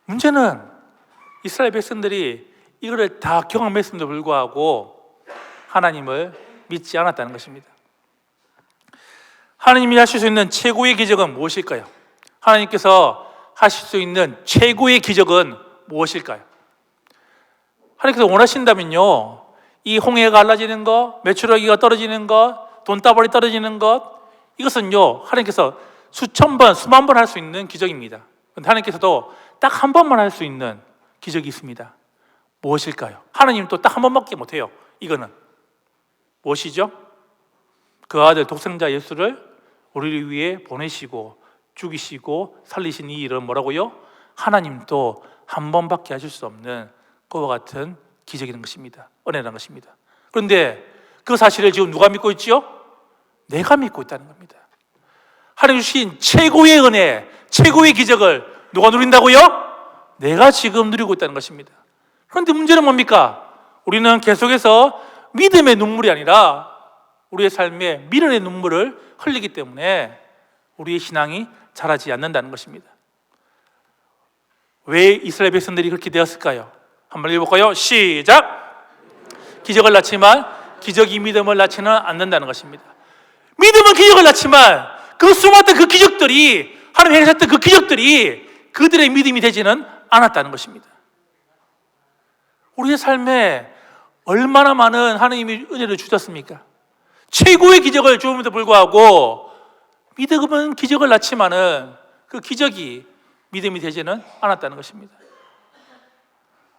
문제는 이스라엘 백성들이 이거를 다 경험했음에도 불구하고 하나님을 믿지 않았다는 것입니다. 하나님이 하실 수 있는 최고의 기적은 무엇일까요? 하나님께서 하실 수 있는 최고의 기적은 무엇일까요? 하나님께서 원하신다면요, 이 홍해가 갈라지는 것, 메추라기가 떨어지는 것, 돈다발이 떨어지는 것, 이것은요 하나님께서 수천 번, 수만 번 할 수 있는 기적입니다. 그런데 하나님께서도 딱 한 번만 할 수 있는 기적이 있습니다. 무엇일까요? 하나님 또 딱 한 번밖에 못해요. 이거는 무엇이죠? 그 아들 독생자 예수를 우리를 위해 보내시고 죽이시고 살리신 이 일은 뭐라고요? 하나님도 한 번밖에 하실 수 없는 그와 같은 기적이라는 것입니다. 은혜라는 것입니다. 그런데 그 사실을 지금 누가 믿고 있지요? 내가 믿고 있다는 겁니다. 하나님 주신 최고의 은혜, 최고의 기적을 누가 누린다고요? 내가 지금 누리고 있다는 것입니다. 그런데 문제는 뭡니까? 우리는 계속해서 믿음의 눈물이 아니라 우리의 삶에 미련의 눈물을 흘리기 때문에 우리의 신앙이 자라지 않는다는 것입니다. 왜 이스라엘 백성들이 그렇게 되었을까요? 한번 읽어볼까요? 시작! 기적을 낳지만 기적이 믿음을 낳지는 않는다는 것입니다. 믿음은 기적을 낳지만 그 수많은 그 기적들이, 하나님 행하셨던 그 기적들이 그들의 믿음이 되지는 않았다는 것입니다. 우리의 삶에 얼마나 많은 하나님이 은혜를 주셨습니까? 최고의 기적을 주음에도 불구하고 믿음은 기적을 낳지만은 그 기적이 믿음이 되지는 않았다는 것입니다.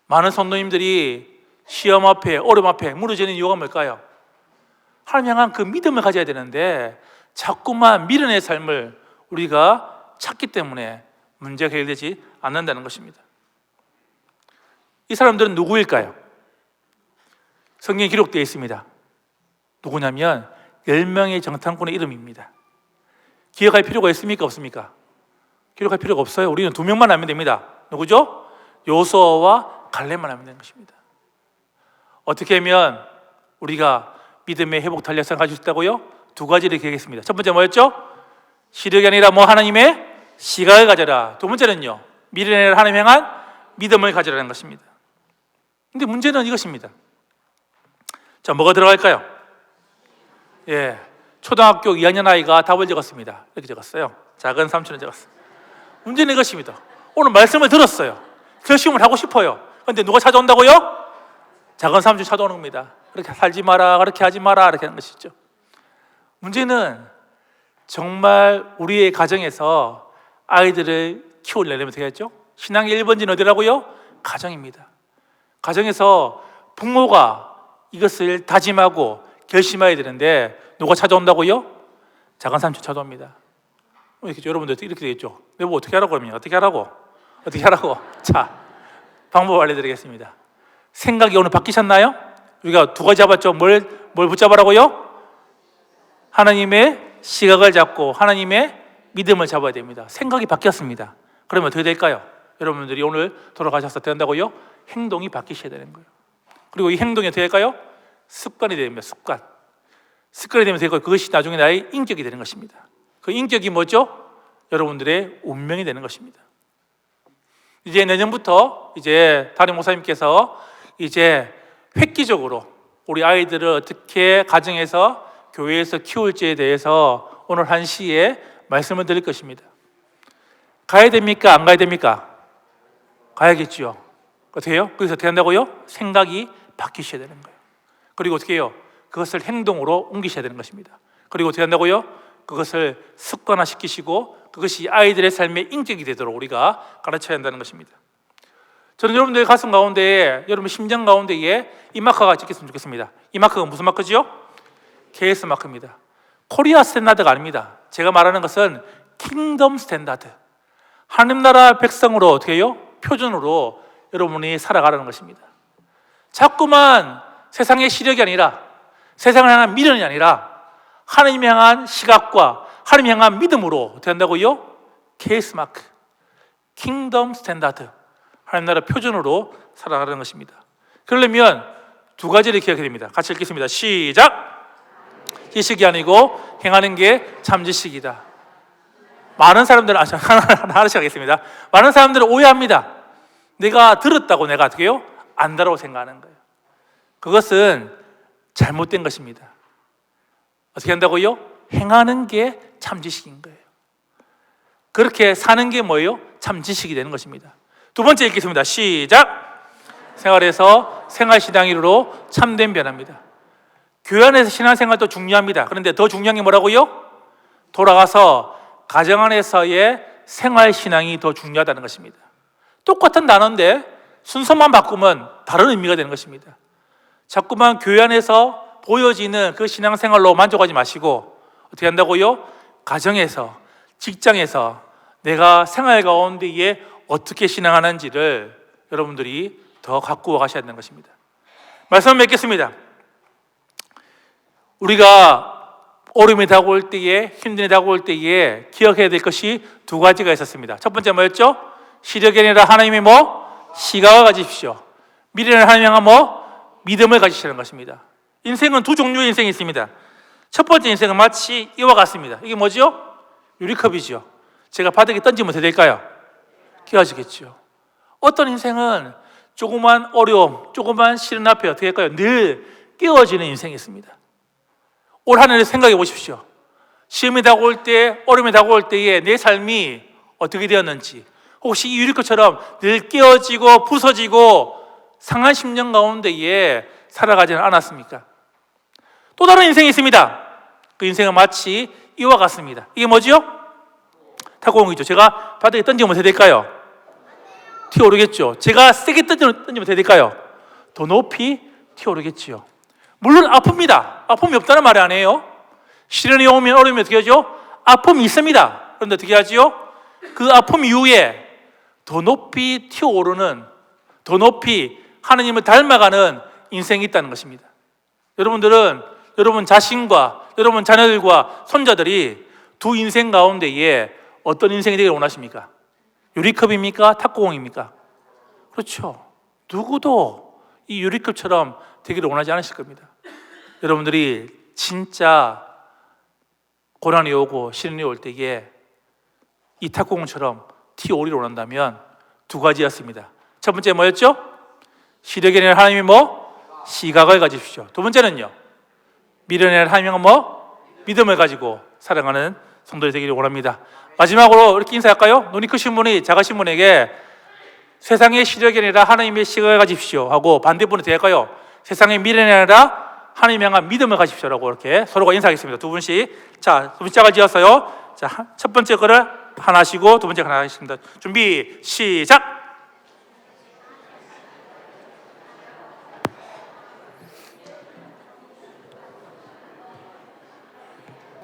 많은 성도님들이 시험 앞에, 어려움 앞에 무너지는 이유가 뭘까요? 하나님 향한 그 믿음을 가져야 되는데 자꾸만 미련의 삶을 우리가 찾기 때문에 문제가 해결되지 않는다는 것입니다. 이 사람들은 누구일까요? 성경에 기록되어 있습니다. 누구냐면 10명의 정탐꾼의 이름입니다. 기억할 필요가 있습니까? 없습니까? 기록할 필요가 없어요. 우리는 2명만 알면 됩니다. 누구죠? 여호수아와 갈렙만 알면 되는 것입니다. 어떻게 하면 우리가 믿음의 회복 탄력성을 가질 수 있다고요? 2가지를 기억했습니다. 첫 번째 뭐였죠? 시력이 아니라 하나님의 시각을 가져라. 두 번째는요, 미련이 아니라 하나님 향한 믿음을 가져라는 것입니다. 근데 문제는 이것입니다. 자, 뭐가 들어갈까요? 예, 초등학교 2학년 아이가 답을 적었습니다. 이렇게 적었어요. 작은 삼촌은 적었어요. 문제는 이것입니다. 오늘 말씀을 들었어요. 결심을 하고 싶어요. 그런데 누가 찾아온다고요? 작은 삼촌이 찾아오는 겁니다. 그렇게 살지 마라, 그렇게 하지 마라, 이렇게 하는 것이죠. 문제는 정말 우리의 가정에서 아이들을 키우려면 어떻게 했죠? 신앙의 1번지는 어디라고요? 가정입니다. 가정에서 부모가 이것을 다짐하고 결심해야 되는데 누가 찾아온다고요? 작은 삼촌 찾아옵니다. 여러분들 이렇게 되겠죠? 내가 어떻게 하라고 그러면 어떻게 하라고? 어떻게 하라고? 자, 방법 알려드리겠습니다. 생각이 오늘 바뀌셨나요? 우리가 2가지 잡았죠? 뭘 붙잡으라고요? 하나님의 시각을 잡고 하나님의 믿음을 잡아야 됩니다. 생각이 바뀌었습니다. 그러면 어떻게 될까요? 여러분들이 오늘 돌아가셔서 된다고요? 행동이 바뀌셔야 되는 거예요. 그리고 이 행동이 어떻게 될까요? 습관이 됩니다. 습관이 되면 되고 그것이 나중에 나의 인격이 되는 것입니다. 그 인격이 뭐죠? 여러분들의 운명이 되는 것입니다. 이제 내년부터 이제 담임 목사님께서 이제 획기적으로 우리 아이들을 어떻게 가정에서 교회에서 키울지에 대해서 오늘 1시에 말씀을 드릴 것입니다. 가야 됩니까? 안 가야 됩니까? 가야겠죠. 어떻게 해요? 그래서 어떻게 한다고요? 생각이 바뀌셔야 되는 거예요. 그리고 어떻게 해요? 그것을 행동으로 옮기셔야 되는 것입니다. 그리고 어떻게 한다고요? 그것을 습관화시키시고 그것이 아이들의 삶의 인격이 되도록 우리가 가르쳐야 한다는 것입니다. 저는 여러분들의 가슴 가운데에, 여러분 심장 가운데에 이 마크가 찍혔으면 좋겠습니다. 이 마크가 무슨 마크죠? KS 마크입니다. 코리아 스탠다드가 아닙니다. 제가 말하는 것은 킹덤 스탠다드. 하나님 나라 백성으로 어떻게 해요? 표준으로 여러분이 살아가라는 것입니다. 자꾸만 세상의 시력이 아니라, 세상을 향한 미련이 아니라 하나님 향한 시각과 하나님 향한 믿음으로 어떻게 한다고요? KS 마크, 킹덤 스탠다드, 하나님 나라 표준으로 살아가는 것입니다. 그러려면 두 가지를 기억해야 됩니다. 같이 읽겠습니다. 시작! 지식이 아니고 행하는 게 참 지식이다. 많은 사람들은 하나씩 하겠습니다. 많은 사람들은 오해합니다. 내가 들었다고 내가 어떻게 해요? 안다라고 생각하는 거예요. 그것은 잘못된 것입니다. 어떻게 한다고요? 행하는 게 참 지식인 거예요. 그렇게 사는 게 뭐예요? 참 지식이 되는 것입니다. 두 번째 읽겠습니다. 시작! 생활에서 생활신앙으로 참된 변화입니다. 교회 안에서 신앙생활도 중요합니다. 그런데 더 중요한 게 뭐라고요? 돌아가서 가정 안에서의 생활신앙이 더 중요하다는 것입니다. 똑같은 단어인데 순서만 바꾸면 다른 의미가 되는 것입니다. 자꾸만 교회 안에서 보여지는 그 신앙생활로 만족하지 마시고 어떻게 한다고요? 가정에서, 직장에서 내가 생활 가운데에 어떻게 신앙하는지를 여러분들이 더 갖고 가셔야 되는 것입니다. 말씀을 맺겠습니다. 우리가 어려움이 다가올 때에, 힘든 일이 다가올 때에 기억해야 될 것이 두 가지가 있었습니다. 첫 번째 뭐였죠? 시력이 아니라 하나님의 뭐? 시각을 가지십시오. 미래는 하나님 향한 뭐? 믿음을 가지시는 것입니다. 인생은 두 종류의 인생이 있습니다. 첫 번째 인생은 마치 이와 같습니다. 이게 뭐죠? 유리컵이죠. 제가 바닥에 던지면 어떻게 될까요? 깨어지겠죠. 어떤 인생은 조그만 어려움, 조그만 시련 앞에 어떻게 할까요? 늘 깨어지는 인생이 있습니다. 올 한 해를 생각해 보십시오. 시험이 다가올 때, 어려움이 다가올 때에 내 삶이 어떻게 되었는지, 혹시 이 유리컵처럼 늘 깨어지고 부서지고 상한 심령 가운데에 살아가지는 않았습니까? 또 다른 인생이 있습니다. 그 인생은 마치 이와 같습니다. 이게 뭐지요? 탁구공이죠. 제가 바닥에 던지면 어떻게 될까요? 튀어오르겠죠. 제가 세게 던지면 어떻게 될까요? 더 높이 튀어오르겠지요. 물론 아픕니다. 아픔이 없다는 말이 아니에요. 시련이 오면 어려우면 어떻게 하죠? 아픔이 있습니다. 그런데 어떻게 하지요? 그 아픔 이후에 더 높이 튀어오르는, 더 높이 하나님을 닮아가는 인생이 있다는 것입니다. 여러분들은 여러분 자신과 여러분 자녀들과 손자들이 두 인생 가운데에 어떤 인생이 되기를 원하십니까? 유리컵입니까? 탁구공입니까? 그렇죠. 누구도 이 유리컵처럼 되기를 원하지 않으실 겁니다. 여러분들이 진짜 고난이 오고 시련이 올 때에 이 탁구공처럼 튀어오리를 원한다면 두 가지였습니다. 첫 번째 뭐였죠? 시력이 아니라 하나님이 뭐? 시각을 가지십시오. 두 번째는요? 미련이 아니라 하나님이 뭐? 믿음을 가지고 살아가는 성도들이 되기를 원합니다. 마지막으로 이렇게 인사할까요? 눈이 크신 분이 작으신 분에게 세상의 시력이 아니라 하나님의 시각을 가지십시오 하고 반대분은 어떻게 할까요? 세상의 미련이 아니라 하나님 향한 믿음을 가지십시오라고 이렇게 서로가 인사하겠습니다. 두 분씩. 자, 두 분씩 짝을 지었어요. 자, 첫 번째 거를 하나 하시고 두 번째 하나 하겠습니다. 준비, 시작!